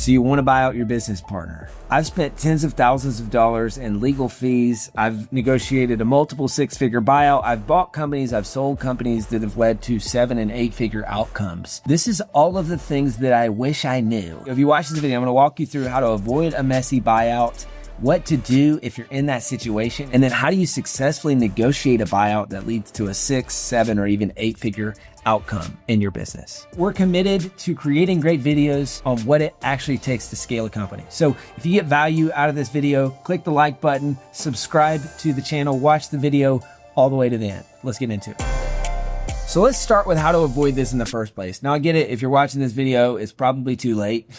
So you want to buy out your business partner. I've spent tens of thousands of dollars in legal fees. I've negotiated a multiple six-figure buyout. I've bought companies. I've sold companies that have led to 7 and 8-figure outcomes. This is all of the things that I wish I knew. If you watch this video, I'm going to walk you through how to avoid a messy buyout, what to do if you're in that situation, and then how do you successfully negotiate a buyout that leads to a 6, 7, or even 8-figure outcome in your business. We're committed to creating great videos on what it actually takes to scale a company. So if you get value out of this video, click the like button, subscribe to the channel, watch the video all the way to the end. Let's get into it. So let's start with how to avoid this in the first place. Now I get it, if you're watching this video, it's probably too late,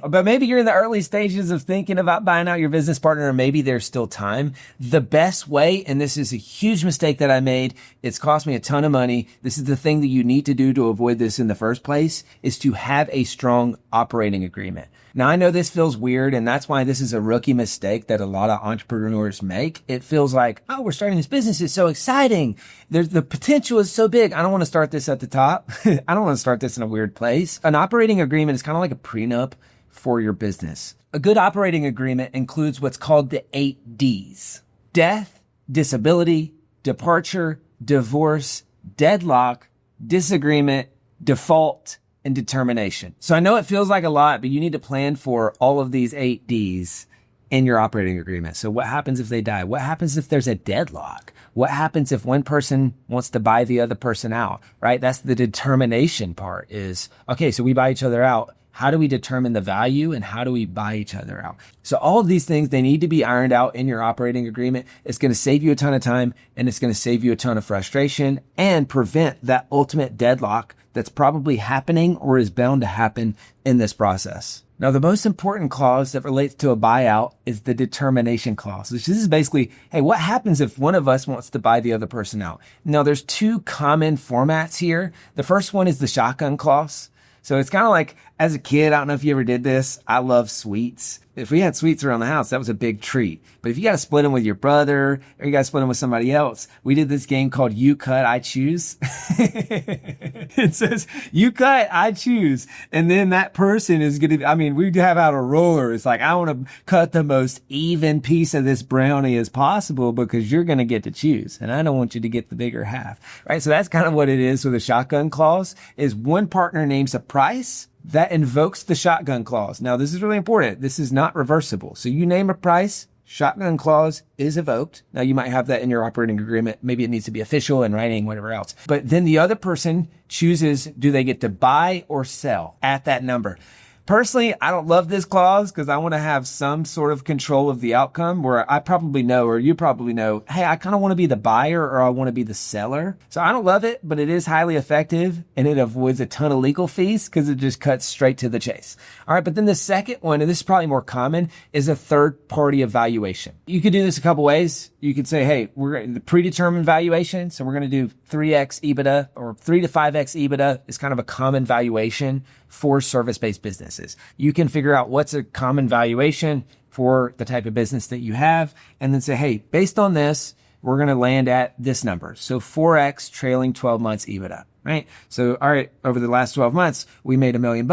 but maybe you're in the early stages of thinking about buying out your business partner, or maybe there's still time. The best way, and this is a huge mistake that I made, it's cost me a ton of money, this is the thing that you need to do to avoid this in the first place, is to have a strong operating agreement. Now I know this feels weird, and that's why this is a rookie mistake that a lot of entrepreneurs make. It feels like, oh, we're starting this business, it's so exciting. The potential is so big. I don't want to start this at the top. I don't want to start this in a weird place. An operating agreement is kind of like a prenup for your business. A good operating agreement includes what's called the 8 Ds: death, disability, departure, divorce, deadlock, disagreement, default, and determination. So I know it feels like a lot, but you need to plan for all of these 8 Ds in your operating agreement. So what happens if they die? What happens if there's a deadlock? What happens if one person wants to buy the other person out, right? That's the determination part is, okay, so we buy each other out. How do we determine the value and how do we buy each other out? So all of these things, they need to be ironed out in your operating agreement. It's going to save you a ton of time, and it's going to save you a ton of frustration and prevent that ultimate deadlock that's probably happening or is bound to happen in this process. Now, the most important clause that relates to a buyout is the determination clause, which is basically, hey, what happens if one of us wants to buy the other person out? Now, there's 2 common formats here. The first one is the shotgun clause. So it's kind of like, as a kid, I don't know if you ever did this, I love sweets. If we had sweets around the house, that was a big treat. But if you got to split them with your brother or you got to split them with somebody else, we did this game called You Cut, I Choose. It says, you cut, I choose. And then that person is going to, we'd have out a roller. It's like, I want to cut the most even piece of this brownie as possible because you're going to get to choose. And I don't want you to get the bigger half, right? So that's kind of what it is with a shotgun clause, is one partner names a price that invokes the shotgun clause. Now, this is really important. This is not reversible. So you name a price, shotgun clause is evoked. Now, you might have that in your operating agreement. Maybe it needs to be official in writing, whatever else. But then the other person chooses, do they get to buy or sell at that number? Personally, I don't love this clause because I want to have some sort of control of the outcome where I probably know, or you probably know, hey, I kind of want to be the buyer or I want to be the seller. So I don't love it, but it is highly effective and it avoids a ton of legal fees because it just cuts straight to the chase. All right. But then the second one, and this is probably more common, is a third party evaluation. You could do this a couple ways. You could say, hey, we're the predetermined valuation. So we're going to do 3x EBITDA or 3 to 5x EBITDA is kind of a common valuation for service-based businesses. You can figure out what's a common valuation for the type of business that you have and then say, hey, based on this, we're going to land at this number. So 4x trailing 12 months EBITDA, right? So, all right, over the last 12 months, we made $1 million.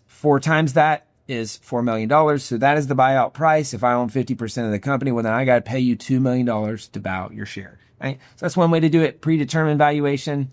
4 times that is $4 million. So that is the buyout price. If I own 50% of the company, well, then I got to pay you $2 million to buy out your share, right? So that's one way to do it. Predetermined valuation.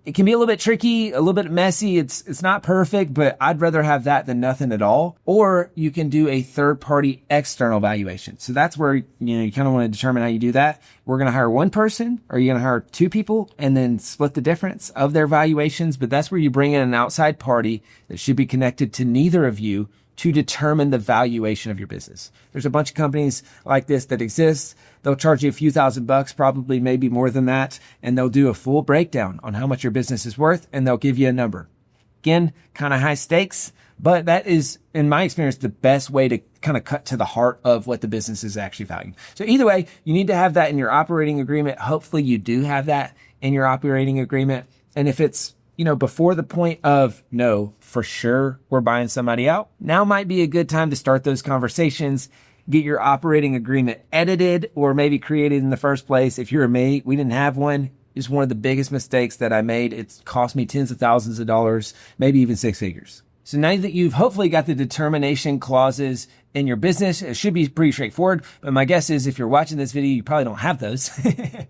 It can be a little bit tricky, a little bit messy. It's not perfect, but I'd rather have that than nothing at all. Or you can do a third party external valuation. So that's where, you kind of want to determine how you do that. We're going to hire one person, or you're going to hire 2 people and then split the difference of their valuations. But that's where you bring in an outside party that should be connected to neither of you to determine the valuation of your business. There's a bunch of companies like this that exist. They'll charge you a few $1,000, probably maybe more than that. And they'll do a full breakdown on how much your business is worth. And they'll give you a number. Again, kind of high stakes, but that is, in my experience, the best way to kind of cut to the heart of what the business is actually valuing. So either way, you need to have that in your operating agreement. Hopefully you do have that in your operating agreement. And if it's, before the point of, no, for sure, we're buying somebody out, now might be a good time to start those conversations, get your operating agreement edited or maybe created in the first place. If you're me, we didn't have one. It's one of the biggest mistakes that I made. It's cost me tens of thousands of dollars, maybe even 6 figures. So now that you've hopefully got the determination clauses in your business, it should be pretty straightforward. But my guess is if you're watching this video, you probably don't have those.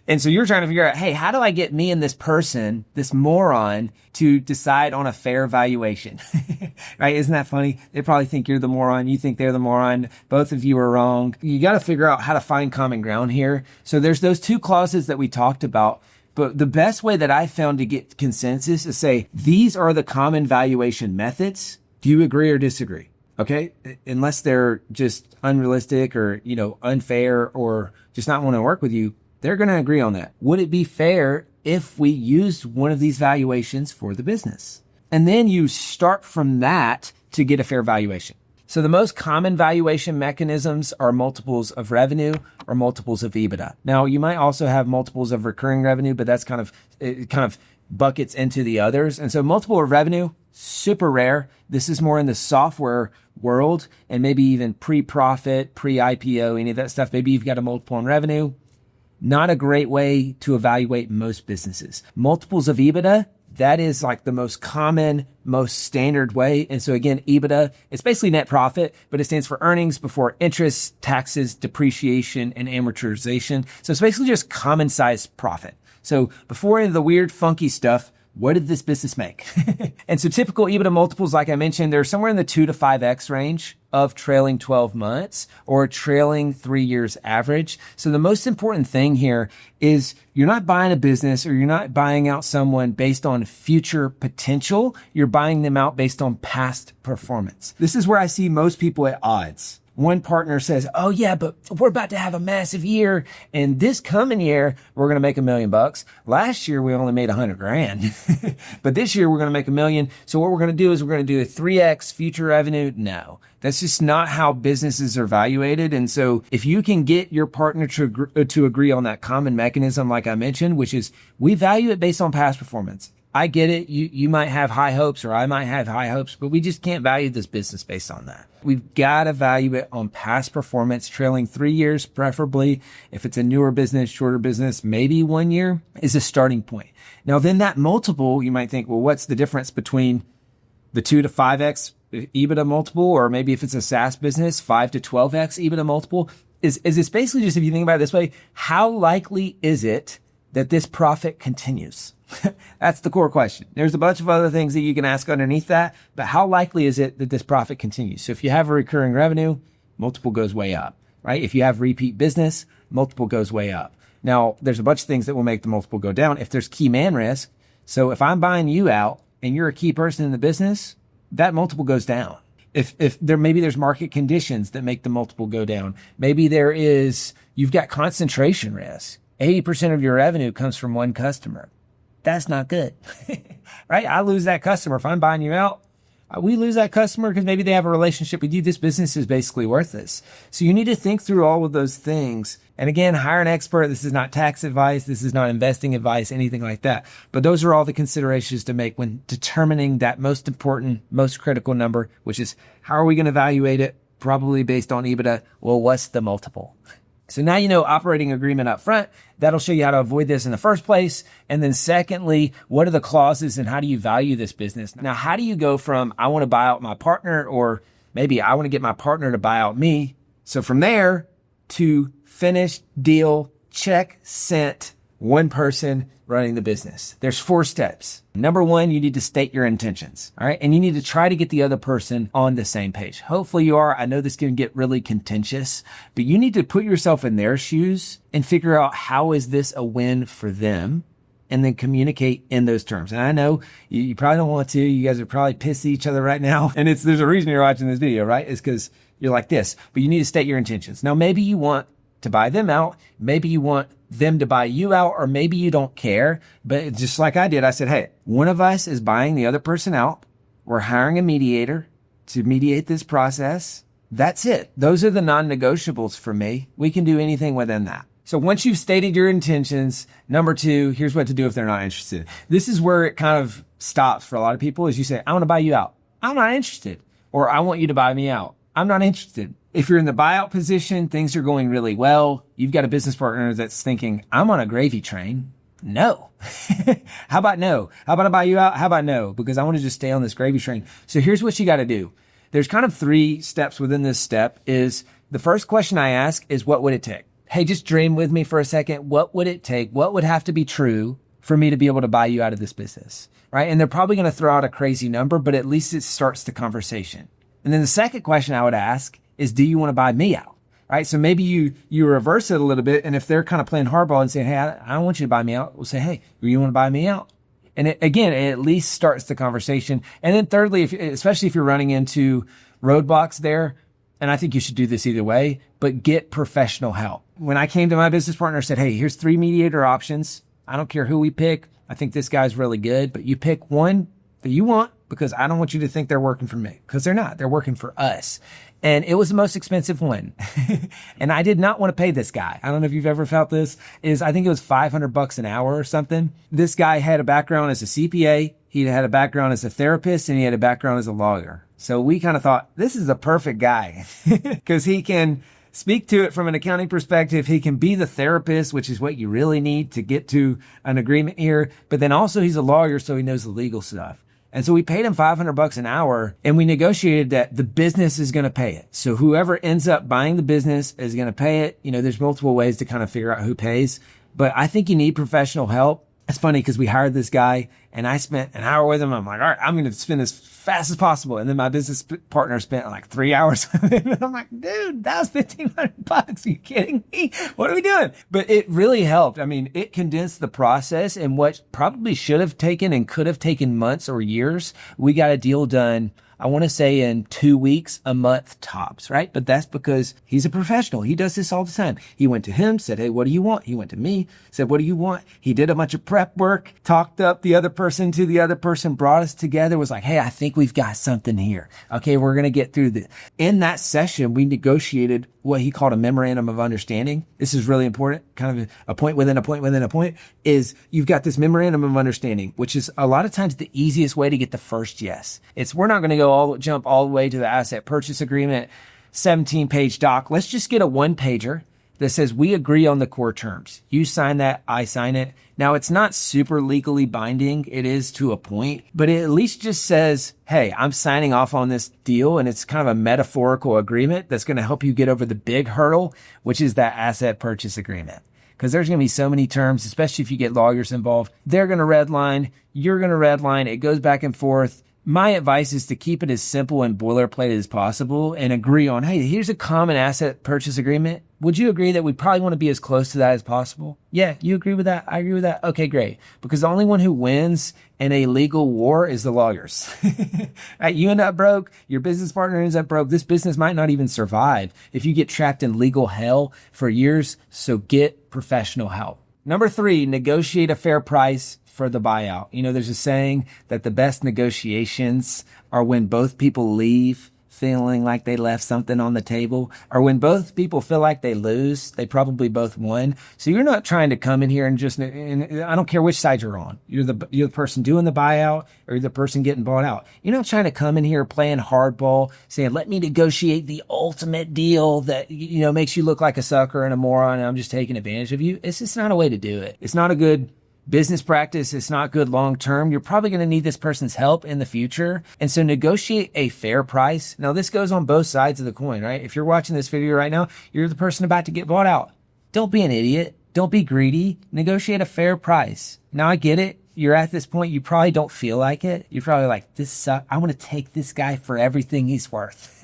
And so you're trying to figure out, hey, how do I get me and this person, this moron, to decide on a fair valuation? Right? Isn't that funny? They probably think you're the moron. You think they're the moron. Both of you are wrong. You got to figure out how to find common ground here. So there's those two clauses that we talked about. But the best way that I found to get consensus is say, these are the common valuation methods. Do you agree or disagree? Okay. Unless they're just unrealistic or, unfair or just not want to work with you, they're going to agree on that. Would it be fair if we used one of these valuations for the business? And then you start from that to get a fair valuation. So the most common valuation mechanisms are multiples of revenue or multiples of EBITDA. Now, you might also have multiples of recurring revenue, but that's it kind of buckets into the others. And so multiple of revenue, super rare. This is more in the software world and maybe even pre-profit, pre-IPO, any of that stuff. Maybe you've got a multiple on revenue. Not a great way to evaluate most businesses. Multiples of EBITDA, that is like the most common, most standard way. And so again, EBITDA, it's basically net profit, but it stands for earnings before interest, taxes, depreciation, and amortization. So it's basically just common size profit. So before any of the weird, funky stuff, what did this business make? And so typical EBITDA multiples, like I mentioned, they're somewhere in the 2 to 5x range of trailing 12 months or trailing 3 years average. So the most important thing here is you're not buying a business or you're not buying out someone based on future potential. You're buying them out based on past performance. This is where I see most people at odds. One partner says, oh yeah, but we're about to have a massive year. And this coming year, we're going to make $1 million. Last year, we only made $100,000, but this year we're going to make $1 million. So what we're going to do is we're going to do a 3x future revenue. No, that's just not how businesses are evaluated. And so if you can get your partner to agree on that common mechanism, like I mentioned, which is we value it based on past performance. I get it. You might have high hopes or I might have high hopes, but we just can't value this business based on that. We've got to value it on past performance, trailing 3 years, preferably. If it's a newer business, shorter business, maybe 1 year is a starting point. Now, then that multiple, you might think, well, what's the difference between the 2 to 5x EBITDA multiple, or maybe if it's a SaaS business, 5 to 12x EBITDA multiple? Is it's basically just, if you think about it this way, how likely is it that this profit continues? That's the core question. There's a bunch of other things that you can ask underneath that, but how likely is it that this profit continues? So if you have a recurring revenue, multiple goes way up, right? If you have repeat business, multiple goes way up. Now, there's a bunch of things that will make the multiple go down. If there's key man risk, so if I'm buying you out and you're a key person in the business, that multiple goes down. If maybe there's market conditions that make the multiple go down. Maybe you've got concentration risk. 80% of your revenue comes from one customer. That's not good, right? I lose that customer. If I'm buying you out, we lose that customer because maybe they have a relationship with you. This business is basically worthless. So you need to think through all of those things. And again, hire an expert. This is not tax advice. This is not investing advice, anything like that. But those are all the considerations to make when determining that most important, most critical number, which is how are we going to evaluate it? Probably based on EBITDA. Well, what's the multiple? So now you know operating agreement up front. That'll show you how to avoid this in the first place. And then secondly, what are the clauses and how do you value this business? Now, how do you go from I want to buy out my partner, or maybe I want to get my partner to buy out me? So from there to finished deal, check, sent, one person running the business. There's 4 steps. Number 1, you need to state your intentions. All right. And you need to try to get the other person on the same page. Hopefully you are. I know this can get really contentious, but you need to put yourself in their shoes and figure out how is this a win for them, and then communicate in those terms. And I know you probably don't want to. You guys are probably pissed at each other right now. And there's a reason you're watching this video, right? It's because you're like this, but you need to state your intentions. Now, maybe you want to buy them out. Maybe you want them to buy you out, or maybe you don't care. But just like I did, I said, hey, one of us is buying the other person out. We're hiring a mediator to mediate this process. That's it. Those are the non-negotiables for me. We can do anything within that. So once you've stated your intentions, number 2, here's what to do if they're not interested. This is where it kind of stops for a lot of people, is you say, I want to buy you out. I'm not interested. Or I want you to buy me out. I'm not interested. If you're in the buyout position, things are going really well. You've got a business partner that's thinking, I'm on a gravy train. No. How about no? How about I buy you out? How about no? Because I want to just stay on this gravy train. So here's what you got to do. There's kind of 3 steps within this step. Is the first question I ask is, what would it take? Hey, just dream with me for a second. What would it take? What would have to be true for me to be able to buy you out of this business? Right? And they're probably going to throw out a crazy number, but at least it starts the conversation. And then the second question I would ask is, do you want to buy me out? Right? So maybe you reverse it a little bit. And if they're kind of playing hardball and saying, hey, I don't want you to buy me out, we'll say, hey, you want to buy me out? And it at least starts the conversation. And then thirdly, especially if you're running into roadblocks there, and I think you should do this either way, but get professional help. When I came to my business partner and said, hey, here's 3 mediator options. I don't care who we pick. I think this guy's really good, but you pick one that you want, because I don't want you to think they're working for me, because they're not. They're working for us. And it was the most expensive one. And I did not want to pay this guy. I don't know if you've ever felt this. I think it was $500 an hour or something. This guy had a background as a CPA. He had a background as a therapist, and he had a background as a lawyer. So we kind of thought, this is the perfect guy because he can speak to it from an accounting perspective. He can be the therapist, which is what you really need to get to an agreement here. But then also he's a lawyer, so he knows the legal stuff. And so we paid him $500 an hour, and we negotiated that the business is going to pay it. So whoever ends up buying the business is going to pay it. You know, there's multiple ways to kind of figure out who pays, but I think you need professional help. It's funny because we hired this guy and I spent an hour with him. I'm like, all right, I'm going to spend as fast as possible. And then my business partner spent like 3 hours with him. And I'm like, dude, that was $1,500. Are you kidding me? What are we doing? But it really helped. I mean, it condensed the process, and what probably should have taken and could have taken months or years, we got a deal done, I want to say in 2 weeks, a month tops, right? But that's because he's a professional. He does this all the time. He went to him, said, hey, what do you want? He went to me, said, what do you want? He did a bunch of prep work, talked up the other person to the other person, brought us together, was like, hey, I think we've got something here. Okay, we're going to get through this. In that session, we negotiated what he called a memorandum of understanding. This is really important. Kind of a point within a point within a point is you've got this memorandum of understanding, which is a lot of times the easiest way to get the first yes. We're not going to jump all the way to the asset purchase agreement, 17-page doc. Let's just get a 1-pager that says we agree on the core terms. You sign that, I sign it. Now, it's not super legally binding. It is to a point, but it at least just says, hey, I'm signing off on this deal. And it's kind of a metaphorical agreement that's going to help you get over the big hurdle, which is that asset purchase agreement. Because there's going to be so many terms, especially if you get lawyers involved. They're going to redline. You're going to redline. It goes back and forth. My advice is to keep it as simple and boilerplate as possible and agree on, hey, here's a common asset purchase agreement. Would you agree that we probably want to be as close to that as possible? Yeah, you agree with that? I agree with that. Okay, great. Because the only one who wins in a legal war is the lawyers. Right? You end up broke. Your business partner ends up broke. This business might not even survive if you get trapped in legal hell for years. So get professional help. Number 3, negotiate a fair price for the buyout. You know, there's a saying that the best negotiations are when both people leave feeling like they left something on the table, or when both people feel like they lose, they probably both won. So you're not trying to come in here and I don't care which side you're on. You're the person doing the buyout or you're the person getting bought out. You're not trying to come in here playing hardball, saying, let me negotiate the ultimate deal that, you know, makes you look like a sucker and a moron and I'm just taking advantage of you. It's just not a way to do it. It's not a good business practice. It's not good long term. You're probably going to need this person's help in the future. And so negotiate a fair price. Now, this goes on both sides of the coin, right? If you're watching this video right now, you're the person about to get bought out. Don't be an idiot. Don't be greedy. Negotiate a fair price. Now, I get it. You're at this point. You probably don't feel like it. You're probably like, this sucks. I want to take this guy for everything he's worth.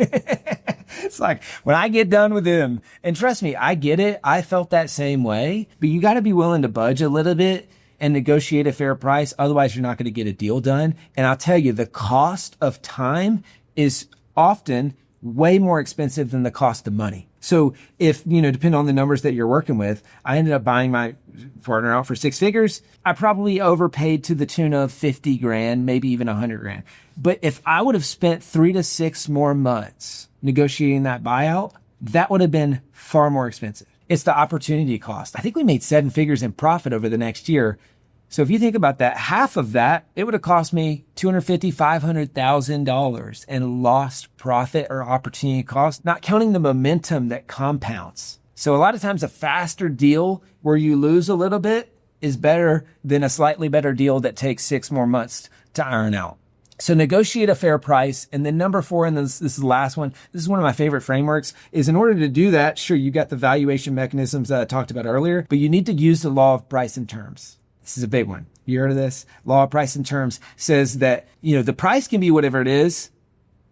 It's like when I get done with him, and trust me, I get it. I felt that same way, but you got to be willing to budge a little bit and negotiate a fair price. Otherwise, you're not going to get a deal done. And I'll tell you, the cost of time is often way more expensive than the cost of money. So if, you know, depending on the numbers that you're working with, I ended up buying my partner out for 6 figures. I probably overpaid to the tune of 50 grand, maybe even 100 grand. But if I would have spent 3 to 6 more months negotiating that buyout, that would have been far more expensive. It's the opportunity cost. I think we made 7 figures in profit over the next year. So if you think about that, half of that, it would have cost me $250,000, $500,000 in lost profit or opportunity cost, not counting the momentum that compounds. So a lot of times a faster deal where you lose a little bit is better than a slightly better deal that takes 6 more months to iron out. So negotiate a fair price. And then number 4, and this is the last one. This is one of my favorite frameworks, is in order to do that, sure, you got the valuation mechanisms that I talked about earlier, but you need to use the law of price and terms. This is a big one. You heard of this? Law of price and terms says that, the price can be whatever it is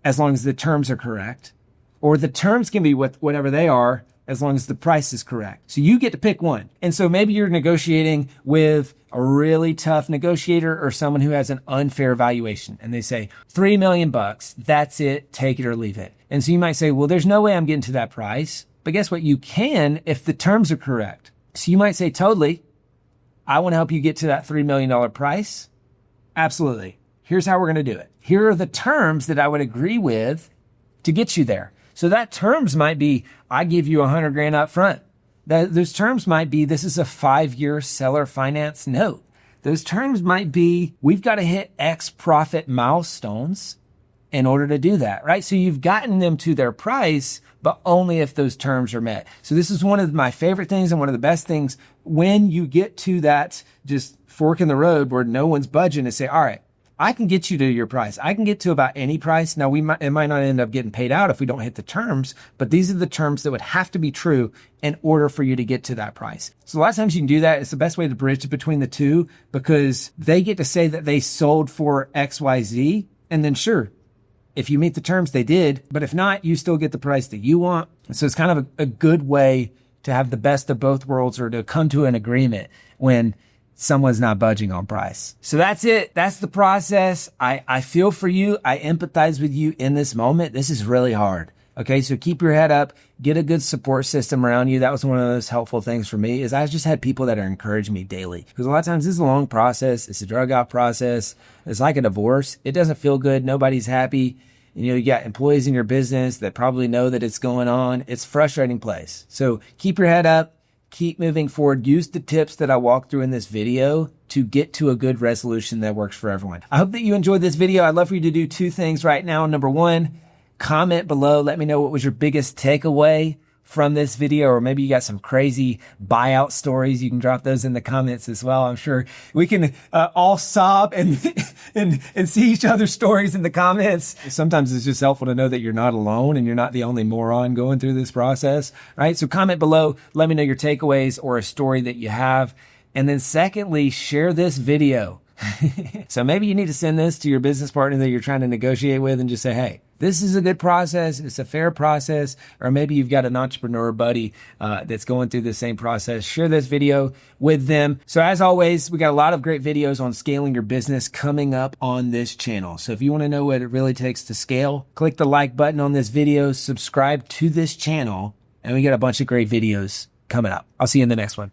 as long as the terms are correct, or the terms can be whatever they are as long as the price is correct. So you get to pick one. And so maybe you're negotiating with a really tough negotiator or someone who has an unfair valuation. And they say, $3 million, that's it, take it or leave it. And so you might say, well, there's no way I'm getting to that price. But guess what? You can if the terms are correct. So you might say, totally, I want to help you get to that $3 million price. Absolutely. Here's how we're going to do it. Here are the terms that I would agree with to get you there. So that terms might be, I give you $100,000 up front. Those terms might be, this is a 5-year seller finance note. Those terms might be, we've got to hit X profit milestones in order to do that, right? So you've gotten them to their price, but only if those terms are met. So this is one of my favorite things and one of the best things when you get to that just fork in the road where no one's budging, to say, all right, I can get you to your price. I can get to about any price. Now, it might not end up getting paid out if we don't hit the terms, but these are the terms that would have to be true in order for you to get to that price. So a lot of times you can do that. It's the best way to bridge between the two, because they get to say that they sold for XYZ. And then sure, if you meet the terms, they did. But if not, you still get the price that you want. So it's kind of a good way to have the best of both worlds, or to come to an agreement when someone's not budging on price. So that's it. That's the process. I feel for you. I empathize with you in this moment. This is really hard. Okay. So keep your head up, get a good support system around you. That was one of those helpful things for me, is I just had people that are encouraging me daily, because a lot of times this is a long process. It's a drug out process. It's like a divorce. It doesn't feel good. Nobody's happy. You got employees in your business that probably know that it's going on. It's a frustrating place. So keep your head up. Keep moving forward. Use the tips that I walked through in this video to get to a good resolution that works for everyone. I hope that you enjoyed this video. I'd love for you to do 2 things right now. Number 1, comment below. Let me know what was your biggest takeaway from this video, or maybe you got some crazy buyout stories. You can drop those in the comments as well. I'm sure we can all sob and see each other's stories in the comments. Sometimes it's just helpful to know that you're not alone and you're not the only moron going through this process, right? So comment below, let me know your takeaways or a story that you have. And then secondly, share this video. So maybe you need to send this to your business partner that you're trying to negotiate with and just say, hey, this is a good process. It's a fair process. Or maybe you've got an entrepreneur buddy that's going through the same process. Share this video with them. So as always, we got a lot of great videos on scaling your business coming up on this channel. So if you want to know what it really takes to scale, click the like button on this video, subscribe to this channel, and we got a bunch of great videos coming up. I'll see you in the next one.